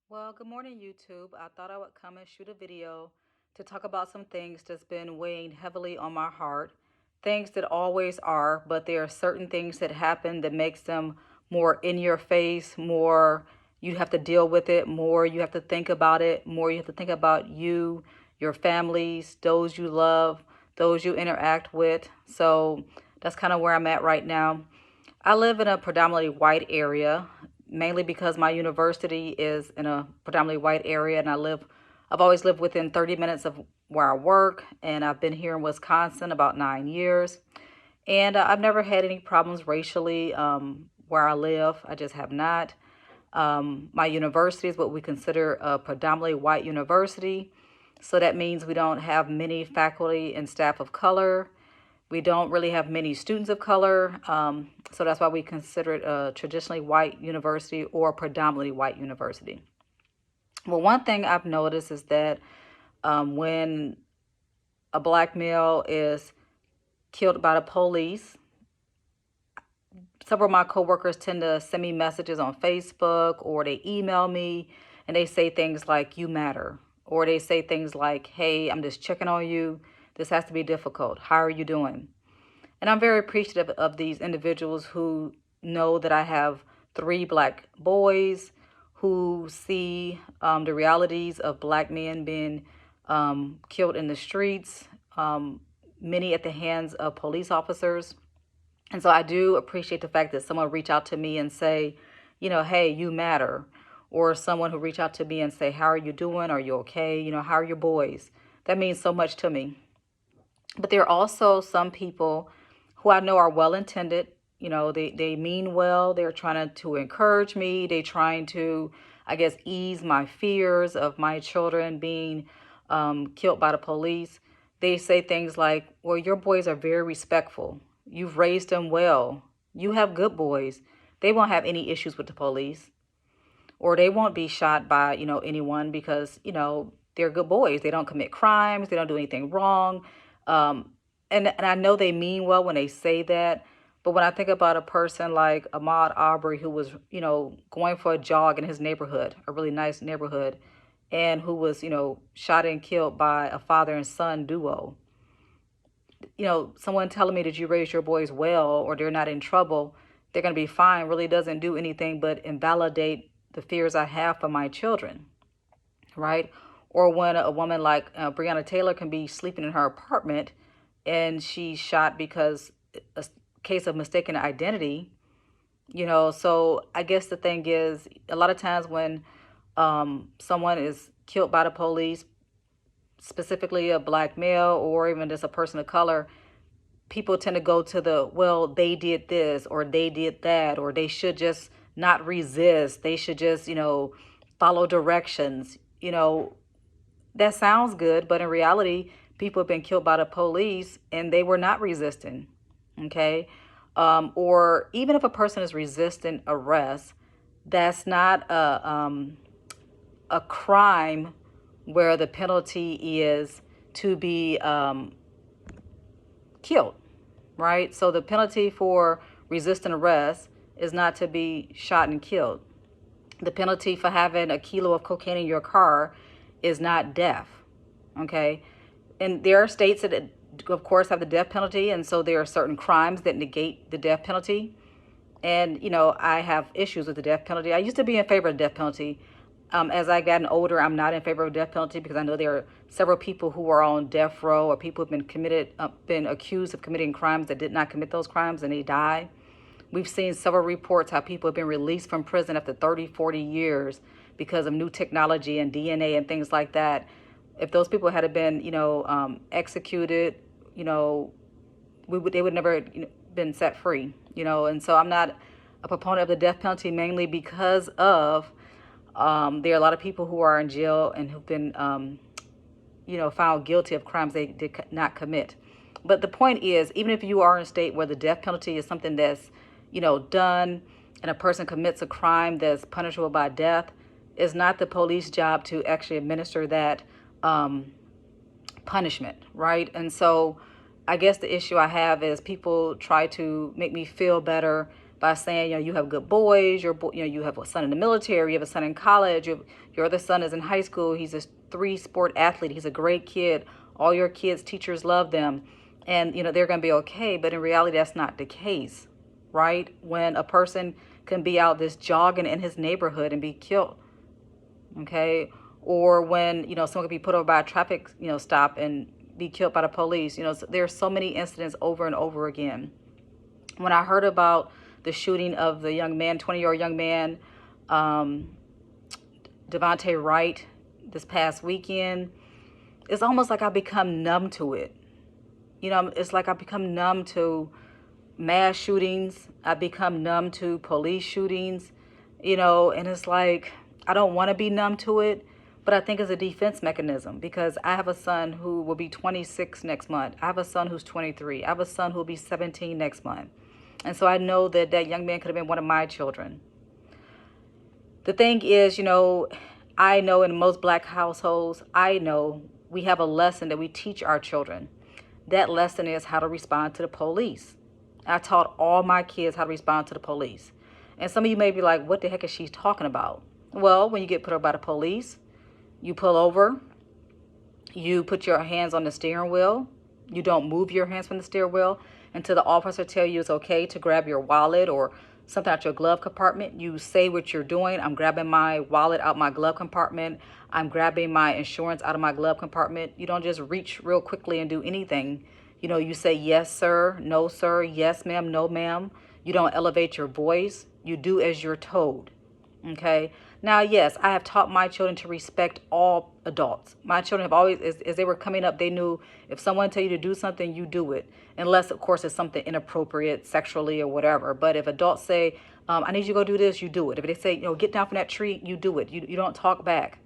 Well, good morning, YouTube. I thought I would come and shoot a video to talk about some things that's been weighing heavily on my heart. Things that always are, but there are certain things that happen that makes them more in your face, more you have to deal with it, more you have to think about it, more you have to think about you, your families, those you love, those you interact with. So that's kind of where I'm at right now. I live in a predominantly white area, mainly because my university is in a predominantly white area, and I've always lived within 30 minutes of where I work, and I've been here in Wisconsin about 9 years. And I've never had any problems racially where I live. I just have not. My university is what we consider a predominantly white university. So that means we don't have many faculty and staff of color. We don't really have many students of color, so that's why we consider it a traditionally white university or predominantly white university. Well, one thing I've noticed is that when a black male is killed by the police, several of my coworkers tend to send me messages on Facebook or they email me and they say things like, "You matter," or they say things like, "Hey, I'm just checking on you. This has to be difficult. How are you doing?" And I'm very appreciative of these individuals who know that I have three black boys, who see the realities of black men being killed in the streets, many at the hands of police officers. And so I do appreciate the fact that someone reach out to me and say, "Hey, you matter." Or someone who reach out to me and say, "How are you doing? Are you okay? How are your boys?" That means so much to me. But there are also some people who I know are well intended. They mean well. They're trying to encourage me. They're trying to, I guess, ease my fears of my children being killed by the police. They say things like, "Well, your boys are very respectful. You've raised them well. You have good boys. They won't have any issues with the police, or they won't be shot by, anyone because, they're good boys. They don't commit crimes. They don't do anything wrong." Um, and I know they mean well when they say that. But when I think about a person like Ahmaud Arbery, who was, going for a jog in his neighborhood, a really nice neighborhood, and who was, shot and killed by a father and son duo, someone telling me that you raised your boys well or they're not in trouble, they're going to be fine, really doesn't do anything but invalidate the fears I have for my children, right? Or when a woman like Breonna Taylor can be sleeping in her apartment and she's shot because a case of mistaken identity, So I guess the thing is, a lot of times when someone is killed by the police, specifically a black male or even just a person of color, people tend to go to the, "Well, they did this or they did that, or they should just not resist. They should just, follow directions." That sounds good, but in reality, people have been killed by the police and they were not resisting. Okay. Or even if a person is resisting arrest, that's not a crime where the penalty is to be killed, right? So the penalty for resisting arrest is not to be shot and killed. The penalty for having a kilo of cocaine in your car is not death, okay? And there are states that, of course, have the death penalty, and so there are certain crimes that negate the death penalty. And, I have issues with the death penalty. I used to be in favor of the death penalty. As I gotten older, I'm not in favor of death penalty because I know there are several people who are on death row or people who've been accused of committing crimes that did not commit those crimes and they die. We've seen several reports how people have been released from prison after 30, 40 years because of new technology and DNA and things like that. If those people had been, executed, they would never been set free, And so I'm not a proponent of the death penalty mainly because of there are a lot of people who are in jail and who've been, found guilty of crimes they did not commit. But the point is, even if you are in a state where the death penalty is something that's, done and a person commits a crime that's punishable by death, it's not the police job to actually administer that punishment, right? And so I guess the issue I have is people try to make me feel better by saying, you have good boys, you have a son in the military, you have a son in college, your other son is in high school, he's a 3-sport athlete, he's a great kid, all your kids' teachers love them, and they're going to be okay. But in reality, that's not the case, right? When a person can be out this jogging in his neighborhood and be killed, okay? Or when someone could be put over by a traffic stop and be killed by the police. There's so many incidents over and over again. When I heard about the shooting of the young man, 20-year-old young man, Devontae Wright, this past weekend, it's almost like I become numb to it. It's like I become numb to mass shootings. I become numb to police shootings, and it's like I don't want to be numb to it, but I think it's a defense mechanism, because I have a son who will be 26 next month. I have a son who's 23. I have a son who will be 17 next month. And so I know that that young man could have been one of my children. The thing is, I know in most Black households, I know we have a lesson that we teach our children. That lesson is how to respond to the police. I taught all my kids how to respond to the police. And some of you may be like, what the heck is she talking about? Well, when you get put up by the police, you pull over, you put your hands on the steering wheel, you don't move your hands from the steering wheel until the officer tells you it's okay to grab your wallet or something out your glove compartment. You say what you're doing. I'm grabbing my wallet out my glove compartment. I'm grabbing my insurance out of my glove compartment. You don't just reach real quickly and do anything. You say, yes, sir, no, sir, yes, ma'am, no, ma'am. You don't elevate your voice. You do as you're told. Okay. Now, yes, I have taught my children to respect all adults. My children have always, as they were coming up, they knew if someone tell you to do something, you do it. Unless, of course, it's something inappropriate sexually or whatever. But if adults say, I need you to go do this, you do it. If they say, get down from that tree, you do it. You don't talk back.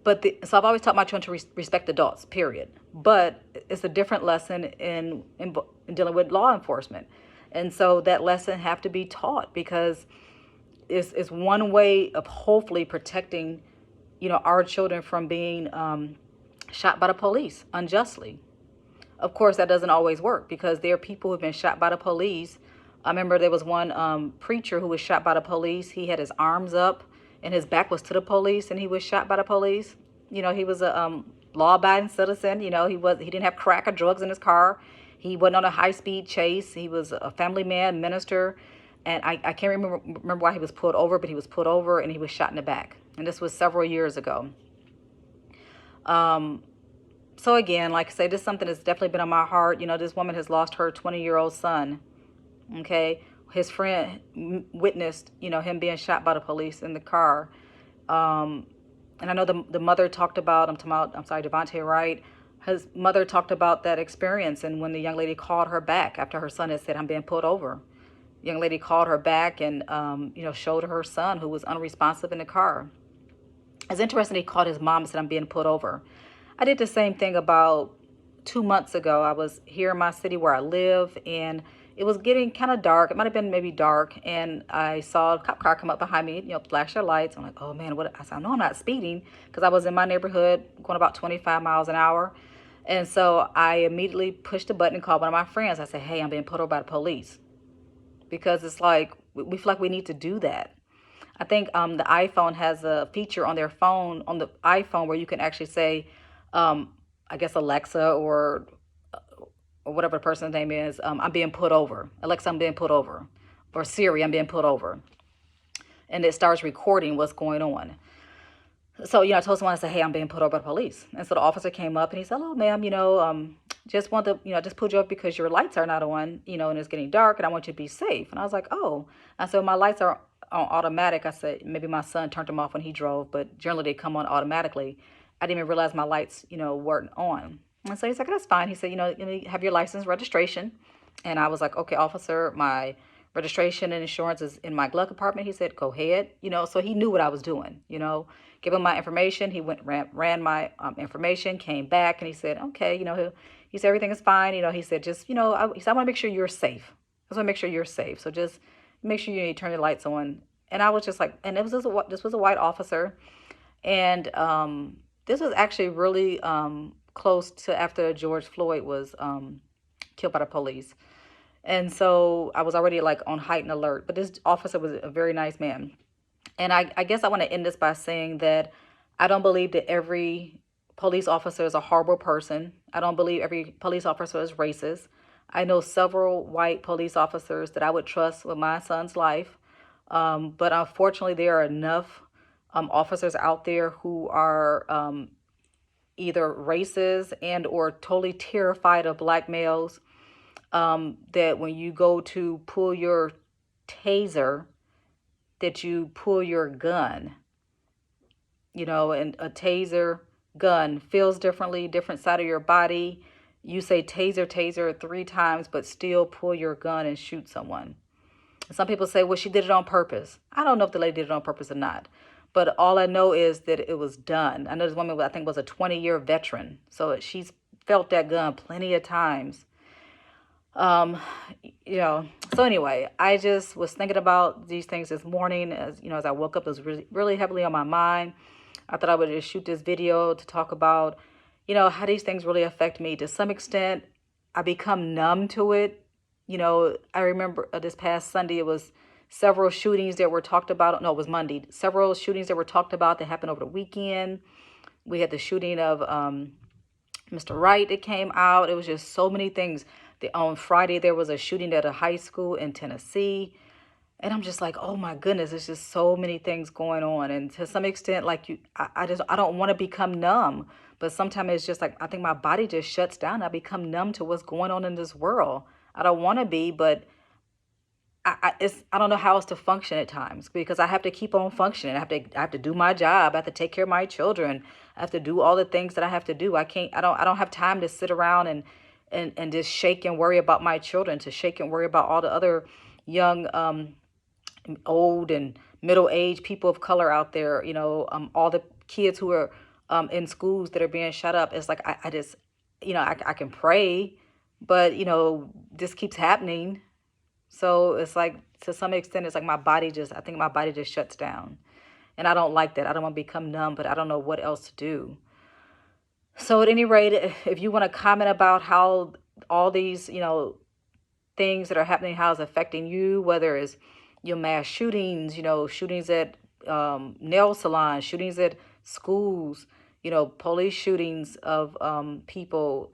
So I've always taught my children to respect adults, period. But it's a different lesson in dealing with law enforcement. And so that lesson have to be taught, because it's one way of hopefully protecting, our children from being shot by the police unjustly. Of course, that doesn't always work, because there are people who've been shot by the police. I remember there was one preacher who was shot by the police. He had his arms up and his back was to the police, and he was shot by the police. He was a law-abiding citizen. He didn't have crack or drugs in his car. He wasn't on a high-speed chase. He was a family man, minister. And I can't remember why he was pulled over, but he was pulled over and he was shot in the back. And this was several years ago. So again, like I say, this is something that's definitely been on my heart. This woman has lost her 20-year-old son. Okay. His friend witnessed, him being shot by the police in the car. And I know the mother talked about, Devontae Wright. His mother talked about that experience. And when the young lady called her back after her son had said, I'm being pulled over. The young lady called her back and, showed her son who was unresponsive in the car. It's interesting, he called his mom and said, I'm being pulled over. I did the same thing about 2 months ago. I was here in my city where I live, and it was getting kind of dark. It might have been maybe dark, and I saw a cop car come up behind me, flash their lights. I'm like, oh man, what? I said, no, I'm not speeding, because I was in my neighborhood going about 25 miles an hour. And so I immediately pushed the button and called one of my friends. I said, hey, I'm being pulled over by the police. Because it's like, we feel like we need to do that. I think the iPhone has a feature on their phone, on the iPhone, where you can actually say, I guess Alexa or whatever the person's name is, I'm being put over. Alexa, I'm being put over. Or Siri, I'm being put over. And it starts recording what's going on. So, I told someone, I said, hey, I'm being put over by the police. And so the officer came up and he said, oh, ma'am, just want to, just pulled you up because your lights are not on, and it's getting dark and I want you to be safe. And I was like, oh. I said, my lights are on automatic. I said, maybe my son turned them off when he drove, but generally they come on automatically. I didn't even realize my lights, weren't on. And so he's like, that's fine. He said, have your license registration. And I was like, okay, officer, my registration and insurance is in my glove compartment. He said, go ahead. So he knew what I was doing, give him my information. He went, ran my information, came back, and he said, okay, he said, everything is fine. He said, just, he said, I want to make sure you're safe. I just want to make sure you're safe. So just make sure you turn your lights on. And I was just like, and this was a white officer. And this was actually really close to after George Floyd was killed by the police. And so I was already like on heightened alert. But this officer was a very nice man. And I guess I want to end this by saying that I don't believe that every police officer is a horrible person. I don't believe every police officer is racist. I know several white police officers that I would trust with my son's life. But unfortunately, there are enough officers out there who are either racist and or totally terrified of black males, that when you go to pull your taser, that you pull your gun, and a taser gun feels differently, different side of your body. You say taser, taser 3 times, but still pull your gun and shoot someone. Some people say, well, she did it on purpose. I don't know if the lady did it on purpose or not. But all I know is that it was done. I know this woman, I think, was a 20-year veteran. So she's felt that gun plenty of times. Um, so anyway, I just was thinking about these things this morning. As I woke up, it was really, really heavily on my mind. I thought I would just shoot this video to talk about, how these things really affect me. To some extent, I become numb to it. I remember this past Sunday, it was several shootings that were talked about. No, it was Monday. Several shootings that were talked about that happened over the weekend. We had the shooting of Mr. Wright that came out. It was just so many things. On Friday, there was a shooting at a high school in Tennessee. And I'm just like, oh my goodness, there's just so many things going on. And to some extent, like I don't want to become numb. But sometimes it's just like, I think my body just shuts down. I become numb to what's going on in this world. I don't want to be, but I don't know how else to function at times because I have to keep on functioning. I have to do my job. I have to take care of my children. I have to do all the things that I have to do. I don't have time to sit around and just shake and worry about my children, to shake and worry about all the other young, old and middle-aged people of color out there, all the kids who are in schools that are being shut up. It's like I just, I can pray, but this keeps happening. So it's like, to some extent, it's like I think my body just shuts down. And I don't like that. I don't want to become numb, but I don't know what else to do. So at any rate, if you want to comment about how all these, things that are happening, how it's affecting you, whether it's your mass shootings, shootings at nail salons, shootings at schools, police shootings of people.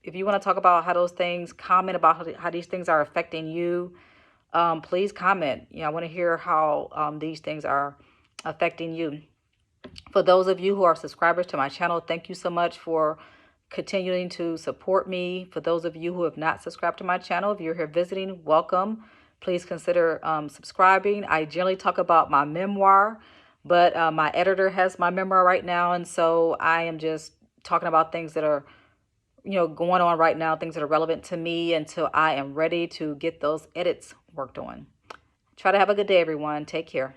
If you want to talk about how those things, comment about how these things are affecting you, please comment. I want to hear how these things are affecting you. For those of you who are subscribers to my channel, thank you so much for continuing to support me. For those of you who have not subscribed to my channel, if you're here visiting, welcome. Please consider subscribing. I generally talk about my memoir, but my editor has my memoir right now. And so I am just talking about things that are, going on right now, things that are relevant to me until I am ready to get those edits worked on. Try to have a good day, everyone. Take care.